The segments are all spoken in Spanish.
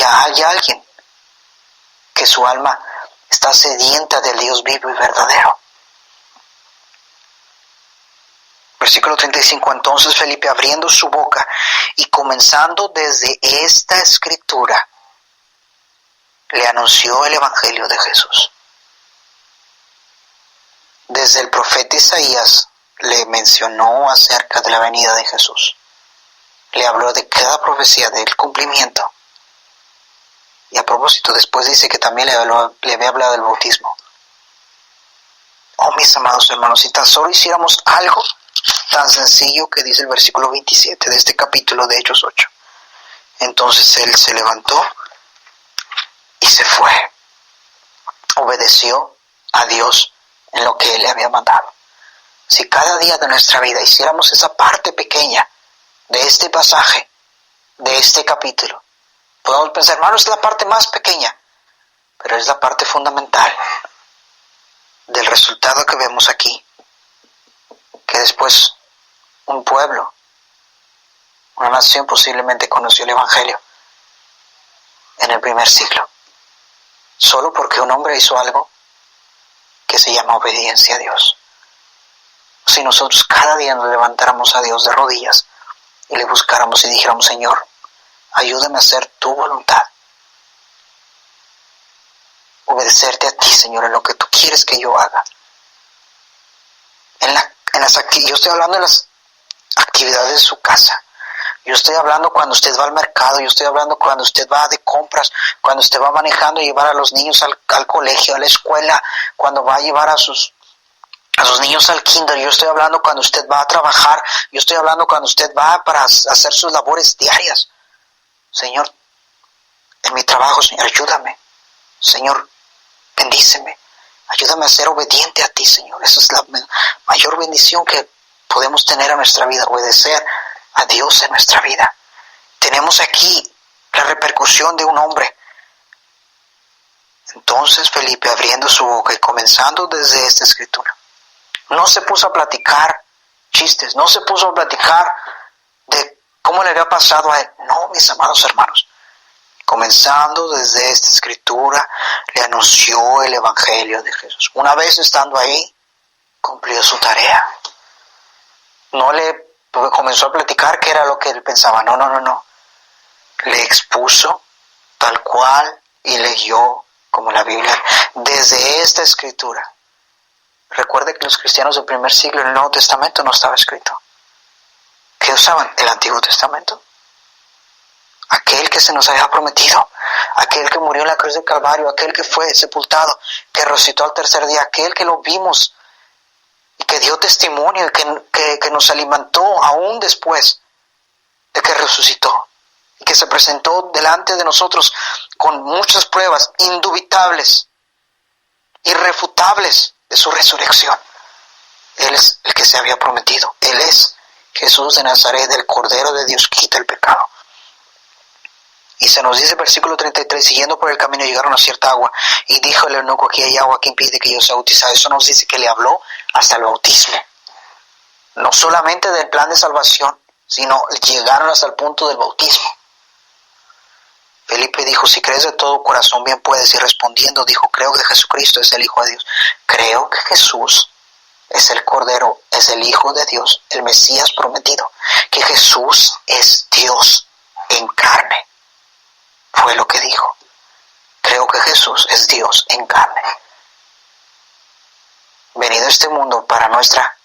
hay alguien que su alma está sedienta del Dios vivo y verdadero. Versículo 35, entonces Felipe, abriendo su boca y comenzando desde esta escritura, le anunció el Evangelio de Jesús. Desde el profeta Isaías le mencionó acerca de la venida de Jesús. Le habló de cada profecía, del cumplimiento. Y a propósito, después dice que también le había hablado del bautismo. Oh, mis amados hermanos, si tan solo hiciéramos algo tan sencillo que dice el versículo 27 de este capítulo de Hechos 8. Entonces él se levantó y se fue. Obedeció a Dios en lo que él le había mandado. Si cada día de nuestra vida hiciéramos esa parte pequeña de este pasaje, de este capítulo, podemos pensar, hermano, es la parte más pequeña, pero es la parte fundamental del resultado que vemos aquí, que después un pueblo, una nación posiblemente conoció el Evangelio en el primer siglo, solo porque un hombre hizo algo que se llama obediencia a Dios. Si nosotros cada día nos levantáramos a Dios de rodillas y le buscáramos y dijéramos, Señor, ayúdame a hacer tu voluntad, obedecerte a ti, Señor, en lo que tú quieres que yo haga. Yo estoy hablando de las actividades de su casa. Yo estoy hablando cuando usted va al mercado. Yo estoy hablando cuando usted va de compras, cuando usted va manejando y llevar a los niños al colegio, a la escuela, cuando va a llevar a sus niños al kinder. Yo estoy hablando cuando usted va a trabajar. Yo estoy hablando cuando usted va para hacer sus labores diarias. Señor, en mi trabajo, Señor, ayúdame. Señor, bendíceme. Ayúdame a ser obediente a ti, Señor. Esa es la mayor bendición que podemos tener en nuestra vida, obedecer a Dios en nuestra vida. Tenemos aquí la repercusión de un hombre. Entonces Felipe, abriendo su boca y comenzando desde esta escritura, no se puso a platicar chistes, no se puso a platicar de cómo le había pasado a él. No, mis amados hermanos. Comenzando desde esta escritura, le anunció el Evangelio de Jesús. Una vez estando ahí, cumplió su tarea. No le comenzó a platicar qué era lo que él pensaba. No. Le expuso tal cual y leyó como la Biblia. Desde esta escritura. Recuerde que los cristianos del primer siglo, en el Nuevo Testamento no estaba escrito. ¿Qué usaban? El Antiguo Testamento. Aquel que se nos había prometido, aquel que murió en la cruz del Calvario, aquel que fue sepultado, que resucitó al tercer día, aquel que lo vimos y que dio testimonio y que nos alimentó aún después de que resucitó y que se presentó delante de nosotros con muchas pruebas indubitables, irrefutables de su resurrección. Él es el que se había prometido. Él es Jesús de Nazaret, el Cordero de Dios que quita el pecado. Y se nos dice versículo 33, siguiendo por el camino llegaron a cierta agua, y dijo el eunuco, aquí hay agua que impide que yo sea bautizado. Eso nos dice que le habló hasta el bautismo. No solamente del plan de salvación, sino llegaron hasta el punto del bautismo. Felipe dijo, si crees de todo corazón bien puedes. Y respondiendo dijo, creo que Jesucristo es el Hijo de Dios. Creo que Jesús es el Cordero, es el Hijo de Dios, el Mesías prometido. Que Jesús es Dios en carne. Fue lo que dijo. Creo que Jesús es Dios en carne. Venido a este mundo para nuestra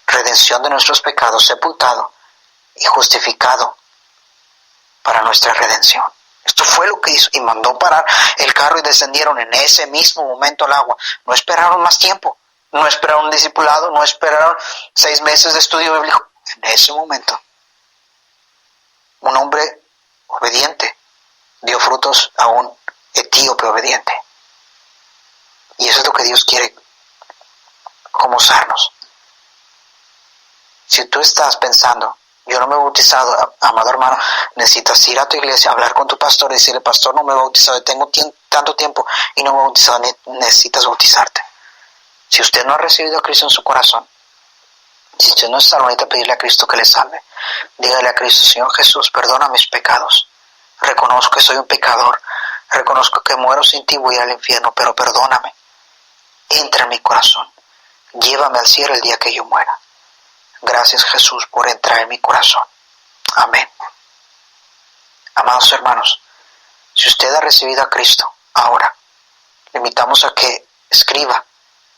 redención de nuestros pecados, sepultado y justificado para nuestra redención. Esto fue lo que hizo y mandó parar el carro y descendieron en ese mismo momento al agua. No esperaron más tiempo, no esperaron un discipulado, no esperaron 6 meses de estudio bíblico. En ese momento, un hombre obediente dio frutos a un etíope obediente. Y eso es lo que Dios quiere, como usarnos. Si tú estás pensando, yo no me he bautizado, amado hermano, necesitas ir a tu iglesia, hablar con tu pastor y decirle, pastor, no me he bautizado, tengo tanto tiempo y no me he bautizado, necesitas bautizarte. Si usted no ha recibido a Cristo en su corazón, si usted no está, necesita pedirle a Cristo que le salve. Dígale a Cristo, Señor Jesús, perdona mis pecados. Reconozco que soy un pecador. Reconozco que muero sin ti, voy al infierno, pero perdóname. Entra en mi corazón. Llévame al cielo el día que yo muera. Gracias, Jesús, por entrar en mi corazón. Amén. Amados hermanos, si usted ha recibido a Cristo ahora, le invitamos a que escriba,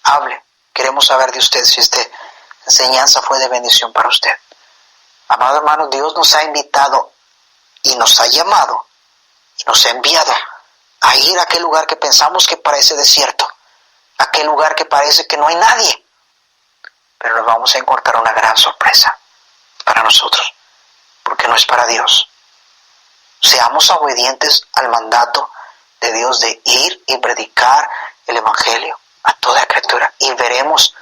hable. Queremos saber de usted si esta enseñanza fue de bendición para usted. Amado hermano, Dios nos ha invitado y nos ha llamado y nos ha enviado a ir a aquel lugar que pensamos que parece desierto, aquel lugar que parece que no hay nadie, pero nos vamos a encontrar una gran sorpresa para nosotros, porque no es para Dios. Seamos obedientes al mandato de Dios de ir y predicar el Evangelio a toda criatura y veremos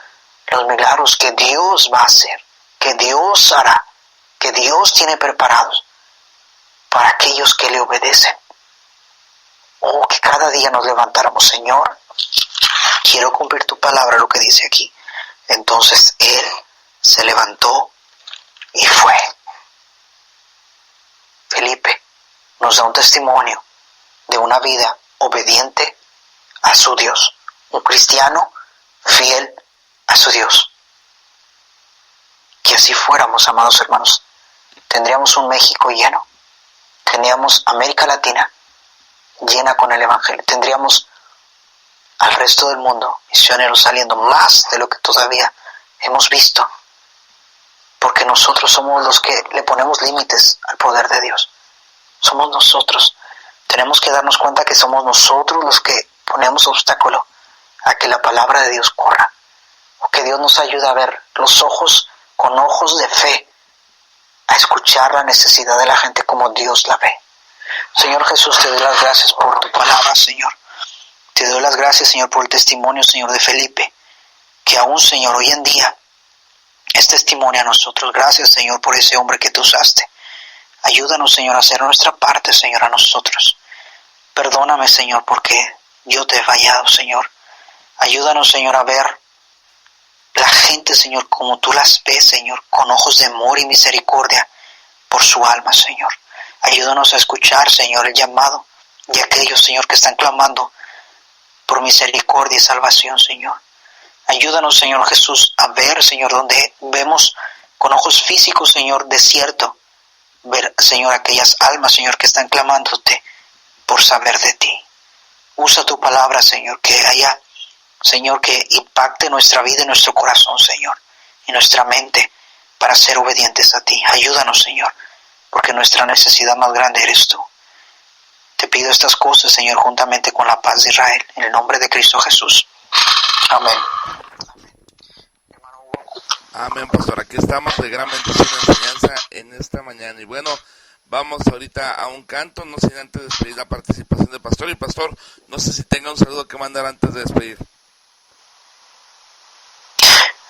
los milagros que Dios va a hacer, que Dios hará, que Dios tiene preparados para aquellos que le obedecen. Oh, que cada día nos levantáramos, Señor, quiero cumplir tu palabra, lo que dice aquí. Entonces Él se levantó y fue. Felipe nos da un testimonio de una vida obediente a su Dios, un cristiano fiel a su Dios. Que así fuéramos, amados hermanos, tendríamos un México lleno, tendríamos América Latina llena con el Evangelio, tendríamos al resto del mundo misioneros saliendo, más de lo que todavía hemos visto, porque nosotros somos los que le ponemos límites al poder de Dios. Somos nosotros. Tenemos que darnos cuenta que somos nosotros los que ponemos obstáculo a que la palabra de Dios corra, o que Dios nos ayude a ver los ojos con ojos de fe, a escuchar la necesidad de la gente como Dios la ve. Señor Jesús, te doy las gracias por tu palabra, Señor. Te doy las gracias, Señor, por el testimonio, Señor, de Felipe, que aún, Señor, hoy en día es testimonio a nosotros. Gracias, Señor, por ese hombre que tú usaste. Ayúdanos, Señor, a hacer nuestra parte, Señor, a nosotros. Perdóname, Señor, porque yo te he fallado, Señor. Ayúdanos, Señor, a ver la gente, Señor, como tú las ves, Señor, con ojos de amor y misericordia por su alma, Señor. Ayúdanos a escuchar, Señor, el llamado de aquellos, Señor, que están clamando por misericordia y salvación, Señor. Ayúdanos, Señor Jesús, a ver, Señor, donde vemos con ojos físicos, Señor, desierto, ver, Señor, aquellas almas, Señor, que están clamándote por saber de ti. Usa tu palabra, Señor, que haya, Señor, que impacte nuestra vida y nuestro corazón, Señor, y nuestra mente para ser obedientes a ti. Ayúdanos, Señor, porque nuestra necesidad más grande eres tú. Te pido estas cosas, Señor, juntamente con la paz de Israel, en el nombre de Cristo Jesús. Amén. Amén, pastor. Aquí estamos de gran bendición y enseñanza en esta mañana. Y bueno, vamos ahorita a un canto, no sin antes despedir la participación del pastor. Y pastor, no sé si tenga un saludo que mandar antes de despedir.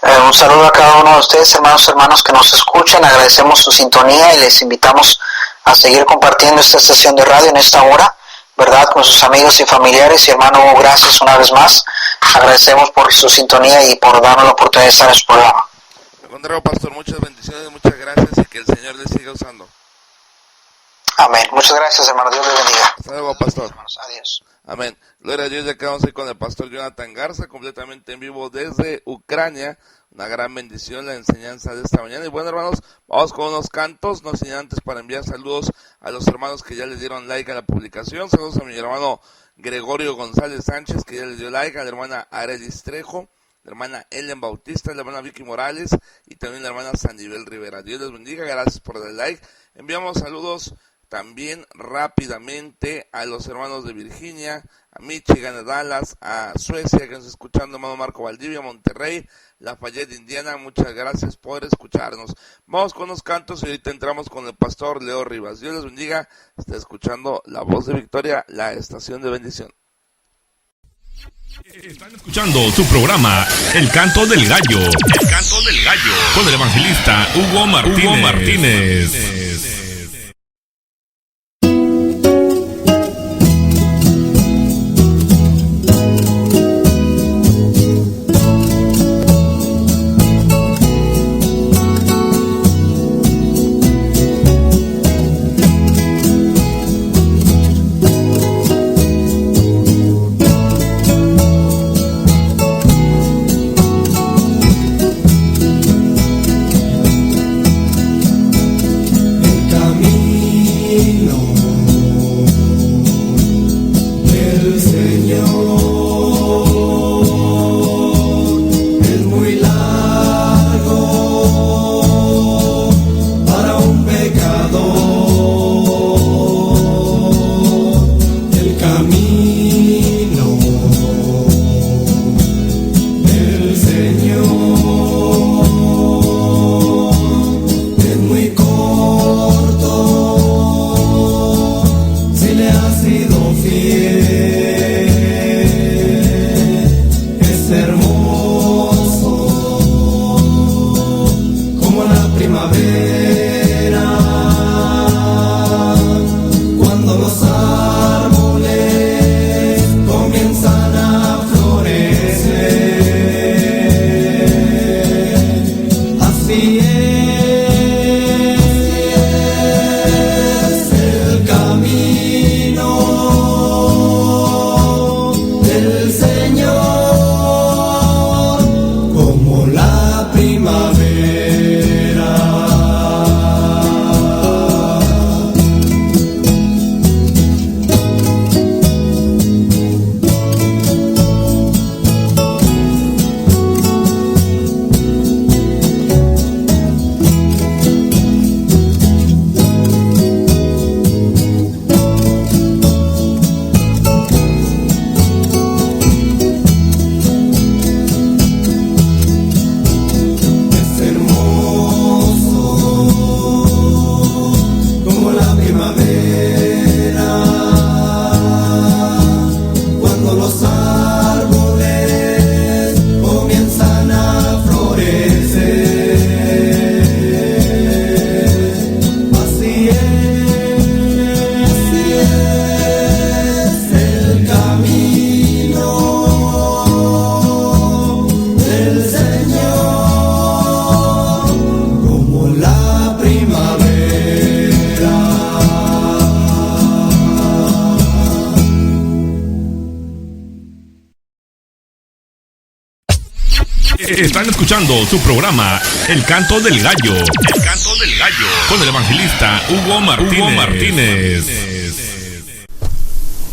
Un saludo a cada uno de ustedes, hermanos que nos escuchan. Agradecemos su sintonía y les invitamos a seguir compartiendo esta estación de radio en esta hora, ¿verdad? Con sus amigos y familiares. Y hermano Hugo, gracias una vez más. Agradecemos por su sintonía y por darnos la oportunidad de estar en su programa. Al contrario, pastor, muchas bendiciones, muchas gracias y que el Señor le siga usando. Amén. Muchas gracias, hermano. Dios le bendiga. Hasta luego, pastor. Hermanos, adiós. Amén. Gloria a Dios, ya quedamos ahí con el pastor Jonathan Garza, completamente en vivo desde Ucrania. Una gran bendición la enseñanza de esta mañana. Y bueno, hermanos, vamos con unos cantos, no sin antes para enviar saludos a los hermanos que ya le dieron like a la publicación. Saludos a mi hermano Gregorio González Sánchez, que ya le dio like, a la hermana Arelis Trejo, la hermana Ellen Bautista, la hermana Vicky Morales y también la hermana Sanibel Rivera. Dios les bendiga, gracias por el like. Enviamos saludos también rápidamente a los hermanos de Virginia, a Michigan, a Dallas, a Suecia, que nos está escuchando, hermano Marco Valdivia, Monterrey, Lafayette, Indiana. Muchas gracias por escucharnos. Vamos con los cantos y ahorita entramos con el pastor Leo Rivas. Dios les bendiga. Está escuchando La Voz de Victoria, la estación de bendición. Están escuchando su programa El Canto del Gallo. El Canto del Gallo. Con el evangelista Hugo Martínez. Están escuchando su programa El Canto del Gallo. El Canto del Gallo. Con el evangelista Hugo Martínez.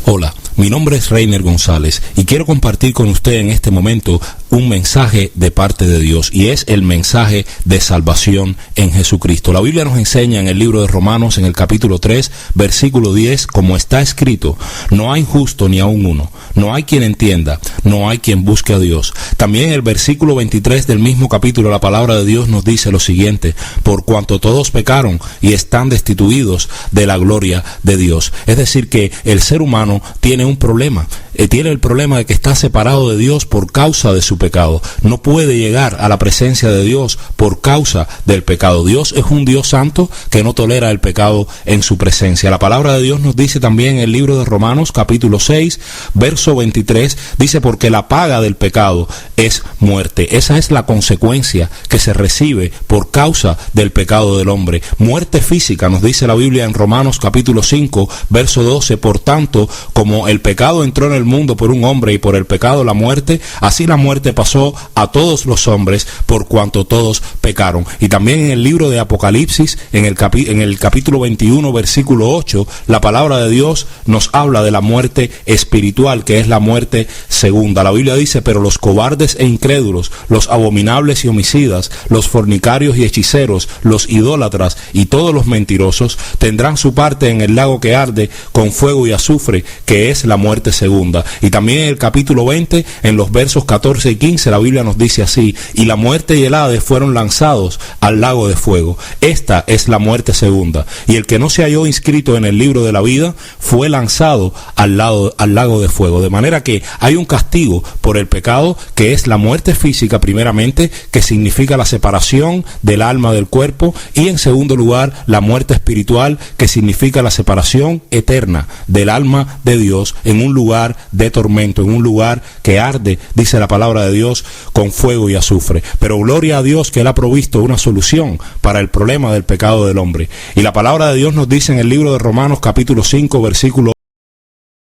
Hola, mi nombre es Reiner González y quiero compartir con usted en este momento un mensaje de parte de Dios, y es el mensaje de salvación en Jesucristo. La Biblia nos enseña en el libro de Romanos, en el capítulo 3, versículo 10, como está escrito: no hay justo ni aun uno, no hay quien entienda, no hay quien busque a Dios. También en el versículo 23 del mismo capítulo, la palabra de Dios nos dice lo siguiente: por cuanto todos pecaron y están destituidos de la gloria de Dios. Es decir, que el ser humano tiene un problema. Tiene el problema de que está separado de Dios por causa de su pecado. No puede llegar a la presencia de Dios por causa del pecado. Dios es un Dios santo que no tolera el pecado en su presencia. La palabra de Dios nos dice también en el libro de Romanos, capítulo 6, verso 23, dice: porque la paga del pecado es muerte. Esa es la consecuencia que se recibe por causa del pecado del hombre. Muerte física, nos dice la Biblia en Romanos, capítulo 5, verso 12: por tanto, como el pecado entró en el mundo por un hombre y por el pecado la muerte, así la muerte pasó a todos los hombres por cuanto todos pecaron. Y también en el libro de Apocalipsis, en el capítulo 21, versículo 8, la palabra de Dios nos habla de la muerte espiritual, que es la muerte segunda. La Biblia dice: pero los cobardes e incrédulos, los abominables y homicidas, los fornicarios y hechiceros, los idólatras y todos los mentirosos tendrán su parte en el lago que arde con fuego y azufre, que es la muerte segunda. Y también en el capítulo 20, en los versos 14 y 15, la Biblia nos dice así: y la muerte y el Hades fueron lanzados al lago de fuego. Esta es la muerte segunda. Y el que no se halló inscrito en el libro de la vida fue lanzado al lago de fuego. De manera que hay un castigo por el pecado, que es la muerte física primeramente, que significa la separación del alma del cuerpo, y en segundo lugar la muerte espiritual, que significa la separación eterna del alma de Dios en un lugar de tormento, en un lugar que arde, dice la palabra de Dios, con fuego y azufre. Pero gloria a Dios que Él ha provisto una solución para el problema del pecado del hombre. Y la palabra de Dios nos dice en el libro de Romanos, capítulo 5, versículo